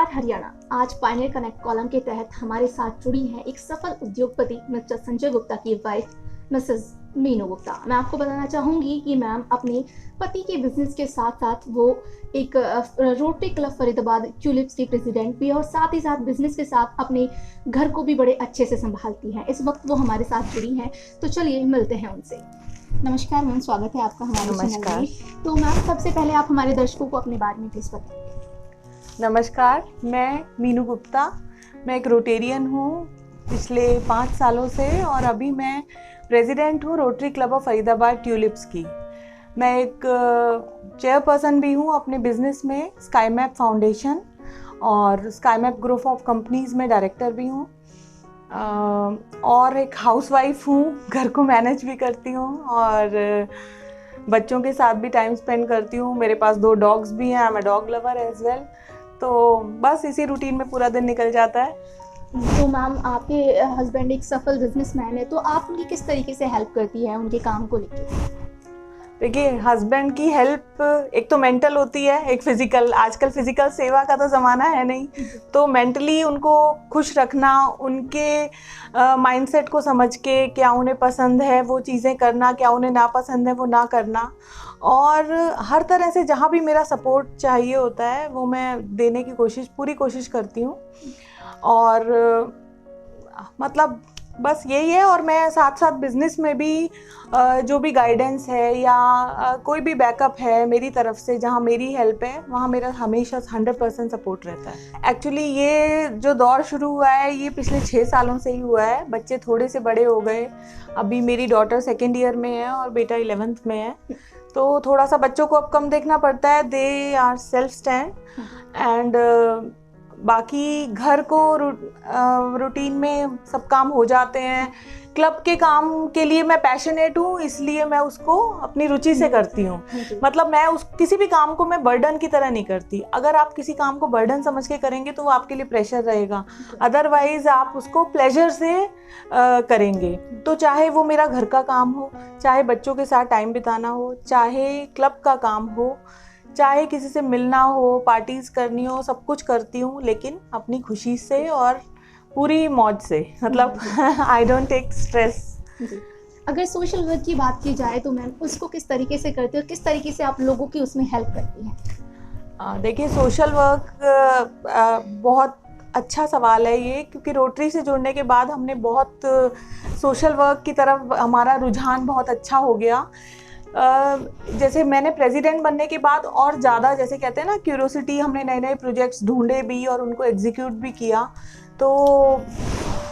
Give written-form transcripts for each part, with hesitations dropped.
नमस्कार हरियाणा। आज Pioneer connect column के तहत हमारे साथ जुड़ी हैं एक सफल उद्योगपति मिस्टर संजय गुप्ता की वाइफ मिसेस मीनू गुप्ता। मैं आपको बताना चाहूँगी कि मैम अपने पति के बिजनेस के साथ साथ वो एक रोटरी क्लब फरीदाबाद ट्यूलिप्स की प्रेसिडेंट भी है और साथ ही साथ बिजनेस के साथ अपने घर को भी बड़े अच्छे से संभालती हैं। इस वक्त वो हमारे साथ जुड़ी हैं, तो चलिए मिलते हैं उनसे। नमस्कार मैम, स्वागत है आपका हमारे चैनल में। तो मैम सबसे पहले आप हमारे दर्शकों को अपने बारे में प्लीज बताइए। नमस्कार, मैं मीनू गुप्ता। मैं एक रोटेरियन हूँ पिछले 5 सालों से और अभी मैं प्रेसिडेंट हूँ rotary club of Faridabad tulips की। मैं एक चेयरपर्सन भी हूँ अपने बिजनेस में स्काई मैप फाउंडेशन और sky map group of companies में डायरेक्टर भी हूँ और एक हाउसवाइफ हूँ, घर को मैनेज भी करती हूँ और बच्चों के साथ भी टाइम स्पेंड करती हूँ। मेरे पास 2 डॉग्स भी हैं, I am a dog lover as well. तो बस इसी रूटीन में पूरा दिन निकल जाता है। तो मैम आपके हस्बैंड एक सफल बिजनेसमैन है, तो आप उनकी किस तरीके से हेल्प करती है उनके काम को लेकर? देखिए, हस्बैंड की हेल्प एक तो मेंटल होती है, एक फिजिकल। आजकल फिजिकल सेवा का तो ज़माना है नहीं, तो मेंटली उनको खुश रखना, उनके माइंडसेट को समझ के क्या उन्हें पसंद है वो चीज़ें करना, क्या उन्हें नापसंद है वो ना करना, और हर तरह से जहाँ भी मेरा सपोर्ट चाहिए होता है वो मैं देने की पूरी कोशिश करती हूँ। और मतलब बस यही है। और मैं साथ साथ बिजनेस में भी जो भी गाइडेंस है या कोई भी बैकअप है मेरी तरफ से, जहाँ मेरी हेल्प है वहाँ मेरा हमेशा 100% सपोर्ट रहता है। एक्चुअली ये जो दौर शुरू हुआ है ये पिछले 6 सालों से ही हुआ है। बच्चे थोड़े से बड़े हो गए, अभी मेरी डॉटर 2nd ईयर में है और बेटा 11th में है, तो थोड़ा सा बच्चों को अब कम देखना पड़ता है। They are self stand and बाकी घर को रूटीन में सब काम हो जाते हैं। क्लब के काम के लिए मैं पैशनेट हूँ, इसलिए मैं उसको अपनी रुचि से करती हूँ। मतलब मैं किसी भी काम को मैं बर्डन की तरह नहीं करती। अगर आप किसी काम को बर्डन समझ के करेंगे तो वो आपके लिए प्रेशर रहेगा, अदरवाइज आप उसको प्लेजर से करेंगे। तो चाहे वो मेरा घर का काम हो, चाहे बच्चों के साथ टाइम बिताना हो, चाहे क्लब का काम हो, चाहे किसी से मिलना हो, पार्टीज करनी हो, सब कुछ करती हूँ, लेकिन अपनी खुशी से और पूरी मौज से। मतलब आई डोंट टेक स्ट्रेस। अगर सोशल वर्क की बात की जाए तो मैम उसको किस तरीके से करते हो, किस तरीके से आप लोगों की उसमें हेल्प करती हैं? देखिए, सोशल वर्क बहुत अच्छा सवाल है ये, क्योंकि रोटरी से जुड़ने के बाद हमने बहुत सोशल वर्क की तरफ हमारा रुझान बहुत अच्छा हो गया। जैसे मैंने प्रेसिडेंट बनने के बाद और ज़्यादा, जैसे कहते हैं ना, क्यूरोसिटी, हमने नए नए प्रोजेक्ट्स ढूंढे भी और उनको एग्जीक्यूट भी किया। तो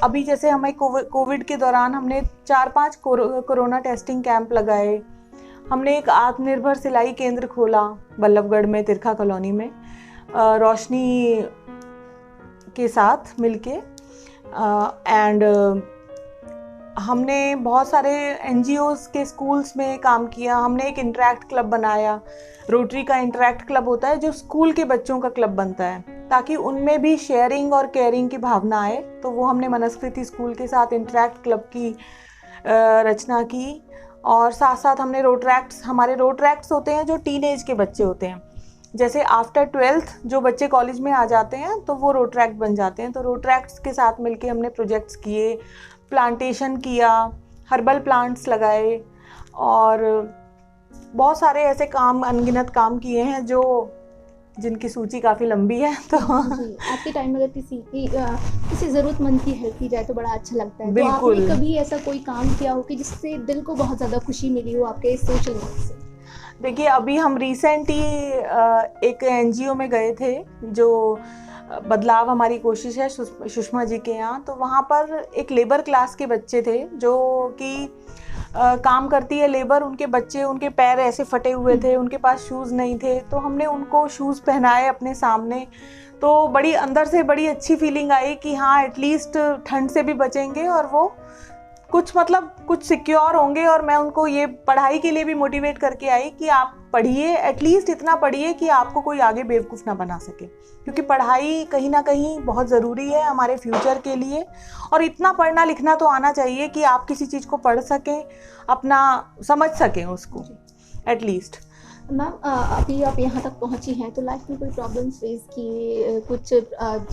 अभी जैसे हमें कोविड के दौरान हमने 4-5 कोरोना टेस्टिंग कैंप लगाए। हमने एक आत्मनिर्भर सिलाई केंद्र खोला बल्लभगढ़ में, तिरखा कॉलोनी में, रोशनी के साथ मिलके। एंड हमने बहुत सारे NGOs के स्कूल्स में काम किया। हमने एक इंटरैक्ट क्लब बनाया। रोटरी का इंटरैक्ट क्लब होता है जो स्कूल के बच्चों का क्लब बनता है, ताकि उनमें भी शेयरिंग और केयरिंग की भावना आए। तो वो हमने मनस्कृति स्कूल के साथ इंटरैक्ट क्लब की रचना की। और साथ साथ हमने हमारे रोटरैक्ट्स होते हैं जो टीनेज के बच्चे होते हैं। जैसे आफ्टर 12th जो बच्चे कॉलेज में आ जाते हैं तो वो रोटरैक्ट बन जाते हैं। तो रोटरैक्ट्स के साथ मिलके हमने प्रोजेक्ट्स किए, प्लांटेशन किया, हर्बल प्लांट्स लगाए और बहुत सारे ऐसे काम, अनगिनत काम किए हैं जिनकी सूची काफ़ी लंबी है। तो आज के टाइम में अगर किसी ज़रूरतमंद की हेल्प की जाए तो बड़ा अच्छा लगता है। बिल्कुल। तो आपने कभी ऐसा कोई काम किया हो कि जिससे दिल को बहुत ज़्यादा खुशी मिली हो आपके इस सोशल वर्क से? देखिए, अभी हम रिसेंट ही एक NGO में गए थे, जो बदलाव हमारी कोशिश है सुषमा जी के यहाँ। तो वहाँ पर एक लेबर क्लास के बच्चे थे जो कि काम करती है लेबर। उनके बच्चे, उनके पैर ऐसे फटे हुए थे, उनके पास शूज़ नहीं थे, तो हमने उनको शूज़ पहनाए अपने सामने। तो बड़ी अंदर से बड़ी अच्छी फीलिंग आई कि हाँ, एटलीस्ट ठंड से भी बचेंगे और वो कुछ सिक्योर होंगे। और मैं उनको ये पढ़ाई के लिए भी मोटिवेट करके आई कि आप पढ़िए, एटलीस्ट इतना पढ़िए कि आपको कोई आगे बेवकूफ़ ना बना सके, क्योंकि पढ़ाई कहीं ना कहीं बहुत ज़रूरी है हमारे फ्यूचर के लिए। और इतना पढ़ना लिखना तो आना चाहिए कि आप किसी चीज़ को पढ़ सकें, अपना समझ सकें उसको एटलीस्ट। मैम अभी आप यहाँ तक पहुँची हैं तो लाइफ में कोई प्रॉब्लम्स फेस किए, कुछ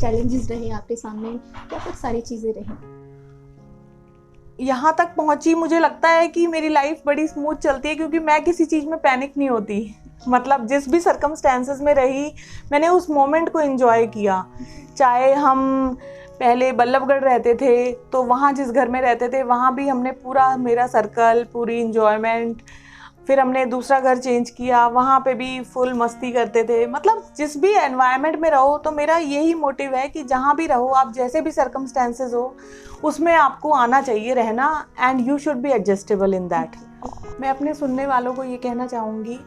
चैलेंजेस रहे आपके सामने या कुछ सारी चीज़ें रहीं? यहाँ तक पहुँची मुझे लगता है कि मेरी लाइफ बड़ी स्मूथ चलती है, क्योंकि मैं किसी चीज़ में पैनिक नहीं होती। मतलब जिस भी सर्कमस्टेंसेस में रही, मैंने उस मोमेंट को एंजॉय किया। चाहे हम पहले बल्लभगढ़ रहते थे तो वहाँ जिस घर में रहते थे वहाँ भी हमने पूरा मेरा सर्कल, पूरी इंजॉयमेंट, फिर हमने दूसरा घर चेंज किया, वहाँ पे भी फुल मस्ती करते थे। मतलब जिस भी एनवायरनमेंट में रहो, तो मेरा यही मोटिव है कि जहाँ भी रहो, आप जैसे भी सर्कमस्टेंसेस हो उसमें आपको आना चाहिए रहना, and you should be adjustable in that. मैं अपने सुनने वालों को ये कहना चाहूँगी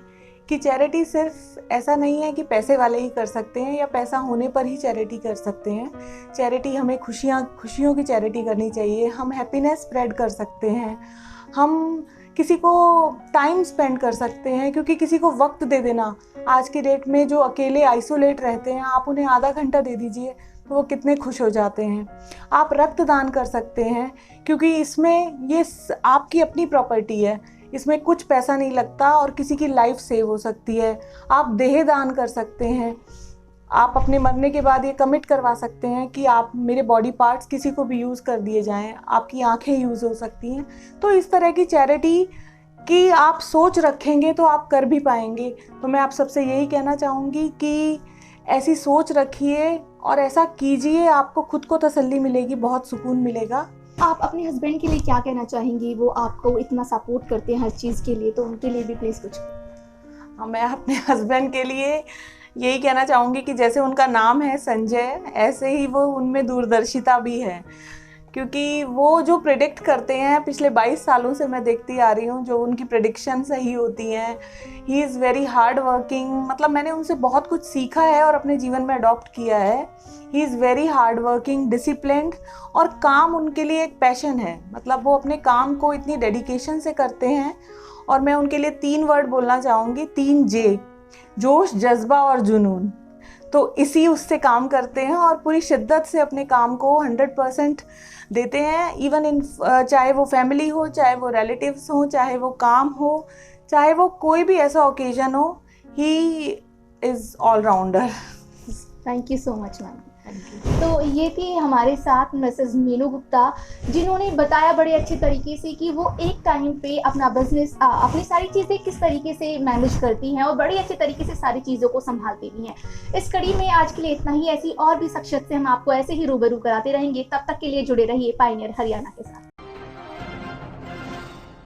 कि चैरिटी सिर्फ ऐसा नहीं है कि पैसे वाले ही कर सकते हैं या पैसा होने पर ही चैरिटी कर सकते हैं। चैरिटी हमें खुशियों की चैरिटी करनी चाहिए। हम हैप्पीनेस स्प्रेड कर सकते हैं, हम किसी को टाइम स्पेंड कर सकते हैं, क्योंकि किसी को वक्त दे देना, आज की डेट में जो अकेले आइसोलेट रहते हैं, आप उन्हें आधा घंटा दे दीजिए तो वो कितने खुश हो जाते हैं। आप रक्तदान कर सकते हैं, क्योंकि इसमें ये आपकी अपनी प्रॉपर्टी है, इसमें कुछ पैसा नहीं लगता और किसी की लाइफ सेव हो सकती है। आप देह दान कर सकते हैं, आप अपने मरने के बाद ये कमिट करवा सकते हैं कि आप मेरे बॉडी पार्ट्स किसी को भी यूज़ कर दिए जाएं, आपकी आंखें यूज़ हो सकती हैं। तो इस तरह की चैरिटी की आप सोच रखेंगे तो आप कर भी पाएंगे। तो मैं आप सबसे यही कहना चाहूँगी कि ऐसी सोच रखिए और ऐसा कीजिए, आपको खुद को तसल्ली मिलेगी, बहुत सुकून मिलेगा। आप अपने हस्बैंड के लिए क्या कहना चाहेंगी? वो आपको इतना सपोर्ट करते हैं हर चीज़ के लिए, तो उनके लिए भी प्लीज़ कुछ। मैं अपने हस्बैंड के लिए यही कहना चाहूँगी कि जैसे उनका नाम है संजय, ऐसे ही वो उनमें दूरदर्शिता भी है, क्योंकि वो जो प्रेडिक्ट करते हैं, पिछले 22 सालों से मैं देखती आ रही हूँ, जो उनकी प्रेडिक्शन सही होती हैं। He is very hard working, मतलब मैंने उनसे बहुत कुछ सीखा है और अपने जीवन में अडॉप्ट किया है। He is very hard working, disciplined, और काम उनके लिए एक पैशन है। मतलब वो अपने काम को इतनी डेडिकेशन से करते हैं। और मैं उनके लिए 3 वर्ड बोलना चाहूँगी, 3 जे: जोश, जज्बा और जुनून। तो इसी उससे काम करते हैं और पूरी शिद्दत से अपने काम को 100% देते हैं। इवन इन चाहे वो फैमिली हो, चाहे वो रिलेटिव्स हो, चाहे वो काम हो, चाहे वो कोई भी ऐसा ओकेजन हो, he is allrounder. Thank you so much ma'am. तो ये थी हमारे साथ मिसेस मीनू गुप्ता, जिन्होंने बताया बड़े अच्छे तरीके से कि वो एक टाइम पे अपना बिजनेस, अपनी सारी चीज़ें किस तरीके से मैनेज करती हैं और बड़ी अच्छे तरीके से सारी चीज़ों को संभालती भी हैं। इस कड़ी में आज के लिए इतना ही। ऐसी और भी शख्सियत से हम आपको ऐसे ही रूबरू कराते रहेंगे। तब तक के लिए जुड़े रहिए पायनियर हरियाणा के साथ।